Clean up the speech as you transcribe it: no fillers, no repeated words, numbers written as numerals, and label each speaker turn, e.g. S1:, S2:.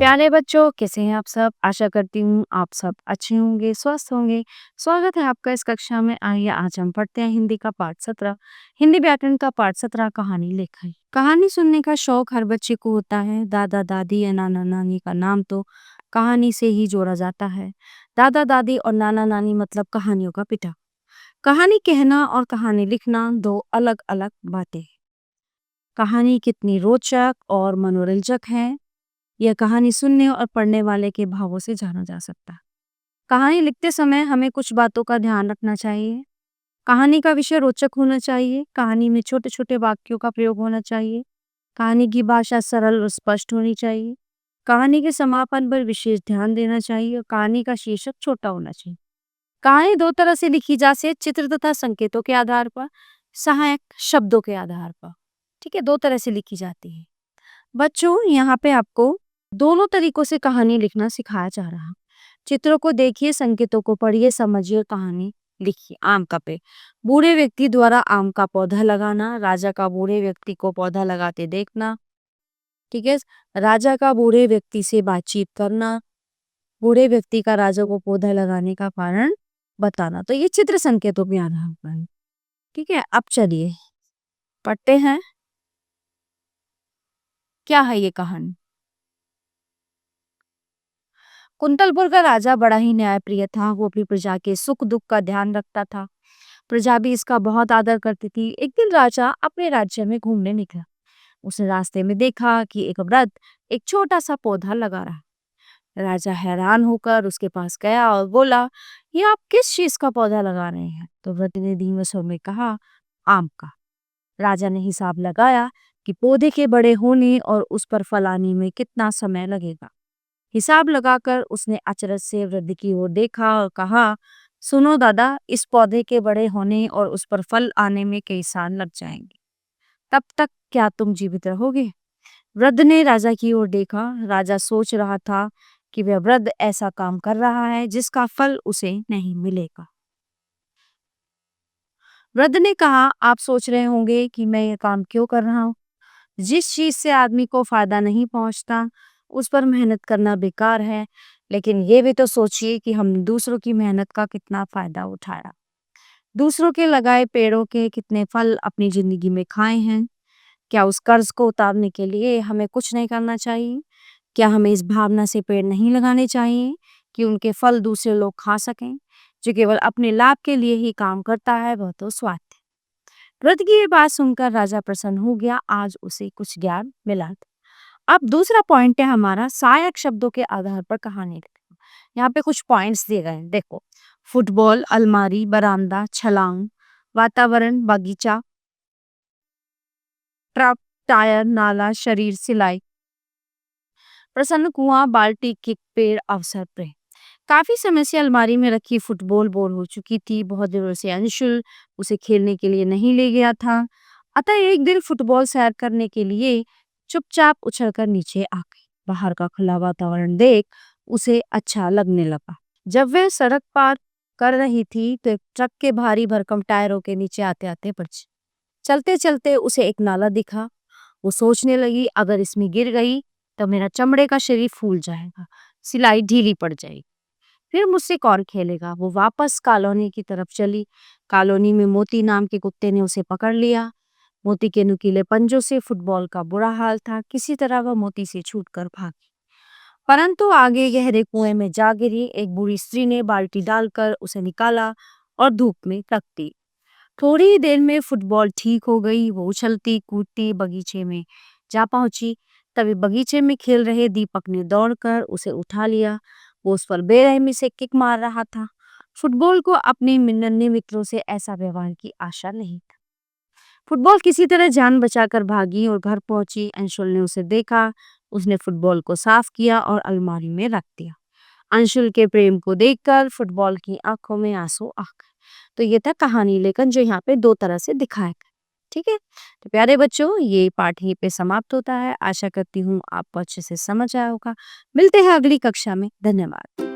S1: प्यारे बच्चों, कैसे हैं आप सब? आशा करती हूँ आप सब अच्छे होंगे, स्वस्थ होंगे। स्वागत है आपका इस कक्षा में। आइए आज हम पढ़ते हैं हिंदी का पाठ 17। हिंदी व्याकरण का पाठ 17 कहानी लेखन। कहानी सुनने का शौक हर बच्चे को होता है। दादा दादी या नाना नानी का नाम तो कहानी से ही जोड़ा जाता है। दादा दादी और नाना नानी मतलब कहानियों का पिता। कहानी कहना और कहानी लिखना दो अलग अलग बातें हैं। कहानी कितनी रोचक और मनोरंजक है, यह कहानी सुनने और पढ़ने वाले के भावों से जाना जा सकता है। कहानी लिखते समय हमें कुछ बातों का ध्यान रखना चाहिए। कहानी का विषय रोचक होना चाहिए। कहानी में छोटे छोटे वाक्यों का प्रयोग होना चाहिए। कहानी की भाषा सरल और स्पष्ट होनी चाहिए। कहानी के समापन पर विशेष ध्यान देना चाहिए और कहानी का शीर्षक छोटा होना चाहिए। कहानी दो तरह से लिखी जा सकती है, चित्र तथा संकेतों के आधार पर, सहायक शब्दों के आधार पर। ठीक है, दो तरह से लिखी जाती है। बच्चों, यहाँ पे आपको दोनों तरीकों से कहानी लिखना सिखाया जा रहा है। चित्रों को देखिए, संकेतों को पढ़िए, समझिए, कहानी लिखिए। आम का पेड़। बूढ़े व्यक्ति द्वारा आम का पौधा लगाना। राजा का बूढ़े व्यक्ति को पौधा लगाते देखना। ठीक है, राजा का बूढ़े व्यक्ति से बातचीत करना। बूढ़े व्यक्ति का राजा को पौधा लगाने का कारण बताना। तो ये चित्र संकेतों के आधार पर है। ठीक है, अब चलिए पढ़ते हैं। क्या है ये कहानी? कुंतलपुर का राजा बड़ा ही न्यायप्रिय था। वो अपनी प्रजा के सुख दुख का ध्यान रखता था। प्रजा भी इसका बहुत आदर करती थी। एक दिन राजा अपने राज्य में घूमने निकला। उसने रास्ते में देखा कि एक वृद्ध एक छोटा सा पौधा लगा रहा। राजा हैरान होकर उसके पास गया और बोला, ये आप किस चीज का पौधा लगा रहे हैं? तो वृद्ध ने धीमे स्वर में कहा, आम का। राजा ने हिसाब लगाया कि पौधे के बड़े होने और उस पर फल आने में कितना समय लगेगा। हिसाब लगाकर उसने अचरज से वृद्ध की ओर देखा और कहा, सुनो दादा, इस पौधे के बड़े होने और उस पर फल आने में कई साल लग जाएंगे। तब तक क्या तुम जीवित रहोगे? वृद्ध ने राजा की ओर देखा। राजा सोच रहा था कि वह वृद्ध ऐसा काम कर रहा है जिसका फल उसे नहीं मिलेगा। वृद्ध ने कहा, आप सोच रहे होंगे कि मैं ये काम क्यों कर रहा हूँ। जिस चीज से आदमी को फायदा नहीं पहुंचता उस पर मेहनत करना बेकार है। लेकिन ये भी तो सोचिए कि हम दूसरों की मेहनत का कितना फायदा उठाया। दूसरों के लगाए पेड़ों के कितने फल अपनी जिंदगी में खाए हैं। क्या उस कर्ज को उतारने के लिए हमें कुछ नहीं करना चाहिए? क्या हमें इस भावना से पेड़ नहीं लगाने चाहिए कि उनके फल दूसरे लोग खा सकें? जो केवल अपने लाभ के लिए ही काम करता है वह तो स्वार्थ है। वृद्ध की ये बात सुनकर राजा प्रसन्न हो गया। आज उसे कुछ ज्ञान मिला। अब दूसरा पॉइंट है हमारा, सहायक शब्दों के आधार पर कहानी लिखना। यहाँ पे कुछ पॉइंट्स दिए गए हैं, देखो। फुटबॉल, अलमारी, बरामदा, छलांग, वातावरण, बगीचा, ट्रक, टायर, नाला, शरीर, सिलाई, प्रसन्न, कुआं, बाल्टी, किक, पेड़, अवसर, प्रेम। काफी समय से अलमारी में रखी फुटबॉल बोर हो चुकी थी। बहुत दिनों से अंशुल उसे खेलने के लिए नहीं ले गया था। अतः एक दिन फुटबॉल सैर करने के लिए चुपचाप उछलकर नीचे आ गई। बाहर का खुला वातावरण देख उसे अच्छा लगने लगा। जब वह सड़क पार कर रही थी तो एक ट्रक के भारी भरकम टायरों के नीचे आते आते बची। चलते चलते उसे एक नाला दिखा। वो सोचने लगी, अगर इसमें गिर गई तो मेरा चमड़े का शरीर फूल जाएगा, सिलाई ढीली पड़ जाएगी, फिर मुझसे कौन खेलेगा। वो वापस कॉलोनी की तरफ चली। कॉलोनी में मोती नाम के कुत्ते ने उसे पकड़ लिया। मोती के नुकीले पंजों से फुटबॉल का बुरा हाल था। किसी तरह वह मोती से छूटकर भागी, परंतु आगे गहरे कुएं में जा गिरी। एक बूढ़ी स्त्री ने बाल्टी डालकर उसे निकाला और धूप में रख दी। थोड़ी ही देर में फुटबॉल ठीक हो गई। वो उछलती कूदती बगीचे में जा पहुंची। तभी बगीचे में खेल रहे दीपक ने दौड़कर उसे उठा लिया। वो उस पर बेरहमी से किक मार रहा था। फुटबॉल को अपने नन्हे मित्रों से ऐसा व्यवहार की आशा नहीं थी। फुटबॉल किसी तरह जान बचाकर भागी और घर पहुंची। अंशुल ने उसे देखा। उसने फुटबॉल को साफ किया और अलमारी में रख दिया। अंशुल के प्रेम को देखकर फुटबॉल की आंखों में आंसू आ गए। तो ये था कहानी लेखन, जो यहाँ पे दो तरह से दिखाया गया। ठीक है, तो प्यारे बच्चों, ये पाठ यहीं पे समाप्त होता है। आशा करती हूँ आपको अच्छे से समझ आया होगा। मिलते हैं अगली कक्षा में। धन्यवाद।